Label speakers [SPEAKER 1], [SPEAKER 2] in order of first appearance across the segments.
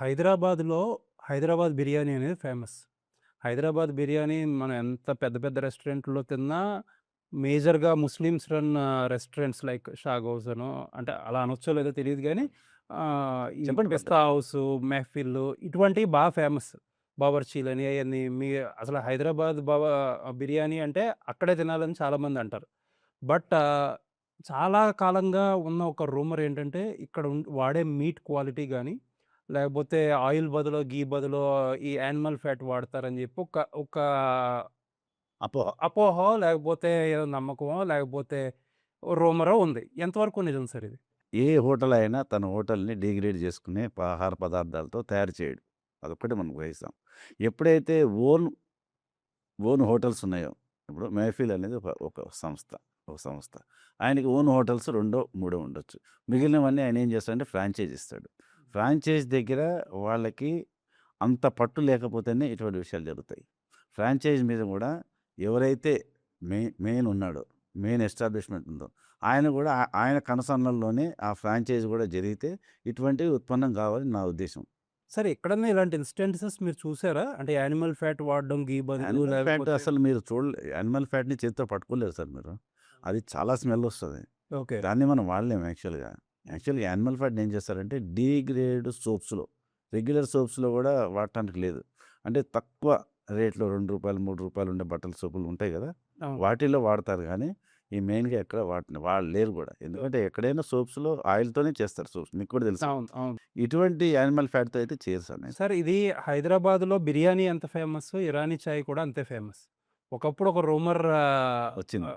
[SPEAKER 1] హైదరాబాద్‌లో హైదరాబాద్ బిర్యానీ అనేది ఫేమస్. హైదరాబాద్ బిర్యానీ మనం ఎంత పెద్ద పెద్ద రెస్టారెంట్‌లో తిన్నా మేజర్‌గా ముస్లిమ్స్ రన్ రెస్టారెంట్స్ లైక్ 'షాగౌస్' అనో అంటే అలా అనొచ్చో లేదో తెలీదు గానీ ఈ
[SPEAKER 2] చెప్పండి
[SPEAKER 1] పిస్తా
[SPEAKER 2] పర్లేదు.
[SPEAKER 1] హౌసు, మెహఫిల్ ఇటువంటివి ఫేమస్. బావర్చీలని అయన్నీ అసలు హైదరాబాద్ బిర్యానీ అంటే అక్కడే తినాలని చాలామంది అంటారు. బట్ చాలా కాలంగా ఉన్న ఒక రూమర్ ఏంటంటే ఇక్కడ వాడే మీట్ క్వాలిటీ గాని లేకపోతే ఆయిల్ బదులు, ఘీ బదులు ఈ యానిమల్ ఫ్యాట్ వాడతారని జెప్పి ఒక ఒక
[SPEAKER 2] అపోహ.
[SPEAKER 1] అపోహో, లేకపోతే ఏదో నమ్మకమో, లేకపోతే రూమరో ఉంది. ఎంతవరకు నిజం సార్ ఇది?
[SPEAKER 2] ఏ హోటల్ అయినా తన హోటల్‌ని డిగ్రేడ్ చేసుకునే ఆహార పదార్థాలతో తయారు చేయడు. అదొక్కటి మనం గ్రహిస్తాం. ఎప్పుడైతే ఓన్, ఓన్ హోటల్స్ ఉన్నాయో, ఇప్పుడు 'మెహఫిల్' అనేది ఒక సంస్థ. ఒక సంస్థ. ఆయనకి ఓన్ హోటల్స్ రెండో, మూడో ఉండొచ్చు. మిగిలినవన్నీ ఆయన ఏం చేస్తాడంటే ఫ్రాంచైజ్ ఇస్తాడు. ఫ్రాంచైజ్ దగ్గర వాళ్ళకి అంత పట్టు లేకపోతేనే ఇటువంటి విషయాలు జరుగుతాయి. ఫ్రాంచైజ్ మీద గూడా ఎవరైతే మెయిన్ ఉన్నాడో, మెయిన్ ఎస్టాబ్లిష్‌మెంట్ ఉందో, ఆయన గూడా ఆయన కనుసన్నల్లోనే ఆ ఫ్రాంచైజ్ గూడా జరిగితే ఇటువంటివి ఉత్పన్నం కావాలని నా ఉద్దేశ్యం.
[SPEAKER 1] సరే ఎక్కడన్నా ఇలాంటి ఇన్‌స్టెన్సెస్ మీరు చూసారా? అంటే యానిమల్ ఫ్యాట్ వాడడం ఘీ బదులు
[SPEAKER 2] యానిమల్ ఫ్యాట్
[SPEAKER 1] లేకపోతే
[SPEAKER 2] అసలు మీరు యానిమల్ ఫ్యాట్‌ని చేత్తో పట్టుకోలేరు సార్ మీరు. అది చాలా స్మెల్ ఒస్తది.
[SPEAKER 1] ఓకే.
[SPEAKER 2] దాన్ని మనం వాడలేము యాక్చువల్‌గా. యాక్చువల్‌గా యానిమల్ ఫ్యాట్‌ని ఏం చేస్తారంటే డీగ్రేడ్ సోప్స్‌లో, రెగ్యులర్ సోప్స్‌లో గూడా వాడటానికి లేదు. అంటే తక్కువ రేట్‌లో రూ. 2, రూ. 3 ఉండే బట్టల సోపులు ఉంటాయి గదా!
[SPEAKER 1] అవును.
[SPEAKER 2] వాటిల్లో వాడతారు గానీ, ఈ మెయిన్‌గా ఎక్కడ వాడలేరు గూడా. ఎందుకంటే ఎక్కడైనా సోప్స్‌లో ఆయిల్‌తోనే చేస్తారు సోప్స్. మీకు కూడా తెలుసు.
[SPEAKER 1] అవును. అవును.
[SPEAKER 2] ఇటువంటి యానిమల్ ఫ్యాట్‌తో అయితే చేయరు సార్ నేను.
[SPEAKER 1] సార్ ఇది హైదరాబాద్‌లో బిర్యానీ ఎంత ఫేమస్సో, ఇరానీ చాయ్ కూడా అంతే ఫేమస్. ఒకప్పుడు ఒక రూమర్
[SPEAKER 2] వచ్చింది.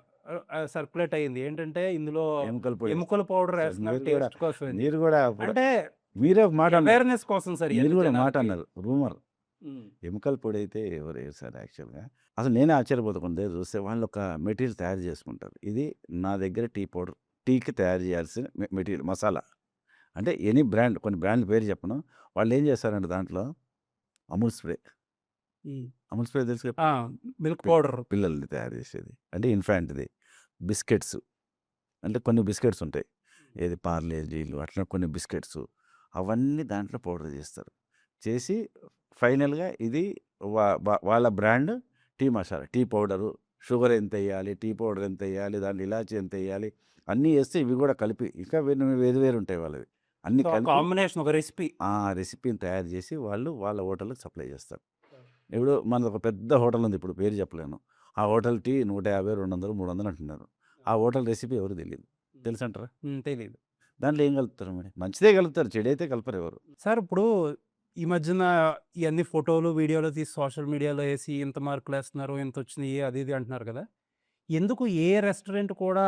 [SPEAKER 1] సర్క్యులేట్ అయింది. ఏంటంటే ఇందులో
[SPEAKER 2] ఎముకల పొడి
[SPEAKER 1] ఎముకల పౌడర్
[SPEAKER 2] సార్
[SPEAKER 1] ఏస్తున్నారు టేస్ట్ కోసం అని
[SPEAKER 2] మీరు
[SPEAKER 1] చెప్పి.
[SPEAKER 2] గూడా అప్పుడు
[SPEAKER 1] అంటే
[SPEAKER 2] మీరే ఒక మాట అన్నారు.
[SPEAKER 1] అవేర్‌నెస్ కోసం సార్
[SPEAKER 2] మీరు
[SPEAKER 1] ఇయన్నీ
[SPEAKER 2] గూడా మాట
[SPEAKER 1] జనాలకి.
[SPEAKER 2] అన్నారు. రూమర్.
[SPEAKER 1] హ్మ్.
[SPEAKER 2] ఎముకల పొడైతే ఎవరు ఎయరు సార్ యాక్చువల్‌గా. అసలు నేనే ఆశ్చర్యపోతా కొన్ని దగ్గర చూస్తే వాళ్ళొక మెటీరియల్ తయారు చేసుకుంటారు. ఇది నా దగ్గర టీ పౌడర్. టీకి తయారు చేయాల్సిన మెటీరియల్ మసాలా. అంటే ఎనీ బ్రాండ్ కొన్ని బ్రాండ్‌ల పేరు చెప్పను. వాళ్ళేం చేస్తారంటే దాంట్లో అమూల్ స్ప్రే.
[SPEAKER 1] హ్మ్.
[SPEAKER 2] అమూల్ స్ప్రే తెలుసుగా
[SPEAKER 1] ఆ! Milk powder.
[SPEAKER 2] పిల్లలది తయారు చేసేది. అంటే ఇన్‌ఫాంట్‌ది. బిస్కెట్స్. అంటే కొన్ని బిస్కెట్స్ ఉంటాయి. ఏది పార్లేజీలు అట్లా కొన్ని బిస్కెట్సు. అవన్నీ దాంట్లో పౌడర్ చేస్తారు. చేసి ఫైనల్‌గా ఇది వాళ్ళ brand tea masala. Tea powder, sugar ఎంతెయ్యాలి, టీ పౌడర్ ఎంతెయ్యాలి, దాంట్లో ఇలాచీ ఎంతెయ్యాలి, అన్నీ ఏస్తే ఇవి గూడా కలిపి ఇంకా వేరు వేరు ఉంటాయి వాళ్ళవి. అన్నీ
[SPEAKER 1] సో, ఆ
[SPEAKER 2] కలిపి
[SPEAKER 1] కాంబినేషన్ ఒక రెసిపీ.
[SPEAKER 2] ఆ రెసిపీని తయారు చేసి వాళ్ళు వాళ్ళ హోటల్‌కి సప్లై చేస్తారు. ఇప్పుడు మనదొక పెద్ద హోటల్ ఉంది. ఇప్పుడు పేరు చెప్పలేను. ఆ హోటల్ టీ 150, 200, 300 అంటున్నారు. ఆ హోటల్ రెసిపీ ఎవరికీ తెలీదు. తెలుసంటారా?
[SPEAKER 1] తెలీదు.
[SPEAKER 2] దాంట్లో ఏం కలుపుతారు మరి? మంచిదే కలుపుతారు. చెడైతే కలపరు ఎవరు.
[SPEAKER 1] సార్ ఇప్పుడు ఈ మధ్యన ఇయన్నీ ఫోటోలు, వీడియోలు తీసి సోషల్ మీడియాలో ఏసి ఇంత మార్కులేస్తున్నారు, ఇంతొచ్చినియి అది ఇది అంటున్నారు కదా! ఎందుకు ఏ రెస్టారెంట్ కూడా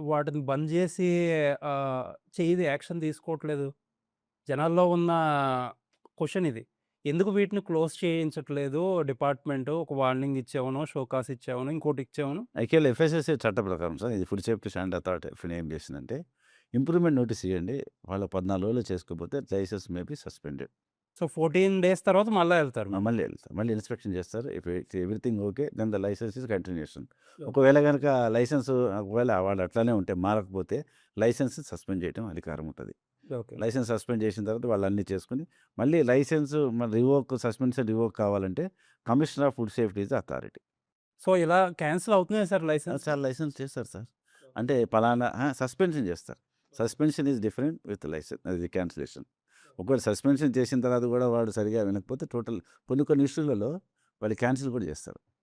[SPEAKER 1] వాటిని బంద్ జేసి యాక్షన్ తీసుకోవట్లేదు? జనాల్లో ఉన్న క్వెషన్ ఇది. ఎందుకు వీటిని క్లోజ్ చేయించట్లేదు డిపార్ట్‌మెంటు? ఒక వార్నింగ్ ఇచ్చామనో, షోకాస్ ఇచ్చామనో, ఇంకోటి ఇచ్చామనో.
[SPEAKER 2] యాక్చువల్లీ ఎఫ్ఎస్ఎస్ఏ చట్ట ప్రకారం సార్ ఇది ఫుడ్ సేఫ్టీ స్టాండర్డ్ అథారిటీ ఏం చేసిందంటే ఇంప్రూవ్‌మెంట్ నోటీస్ ఇయ్యండి. వాళ్ళు 14 రోజులు చేసుకోకపోతే license may be suspended.
[SPEAKER 1] So, 14 days తర్వాత మళ్ళా ఎళ్తారు మీరు.
[SPEAKER 2] మళ్ళీ ఎళ్తారు. మళ్ళీ ఇన్స్‌పెక్షన్ చేస్తారు. If everything okay then the license is continuation.
[SPEAKER 1] Okay.
[SPEAKER 2] ఒకవేళ గనక ఒకవేళ వాళ్ళు అట్లానే ఉంటే మారకపోతే లైసెన్స్ సస్పెండ్ చేయడం అధికారం ఉంటది.
[SPEAKER 1] ఓకే.
[SPEAKER 2] లైసెన్స్ సస్పెండ్ చేసిన తర్వాత వాళ్ళు అన్నీ చేసుకొని, మళ్ళీ లైసెన్స్ సస్పెన్షన్ రివోక్ కావాలంటే commissioner of food safety is the authority.
[SPEAKER 1] So, ఇలా క్యాన్సిల్ అవుతున్నాయా సార్ లైసెన్స్‌లు?
[SPEAKER 2] చాలా లైసెన్స్ చేస్తారు సార్. అంటే పలానా సస్పెన్షన్ చేస్తారు. సస్పెన్షన్ ఈస్ డిఫరెంట్ విత్ అది క్యాన్సిలేషన్. ఒకవేళ సస్పెన్షన్ చేసిన తర్వాత కూడా వాడు సరిగ్గా వినకపోతే కొన్ని కొన్ని ఇష్యూలలో వాళ్ళు క్యాన్సిల్ కూడా చేస్తారు.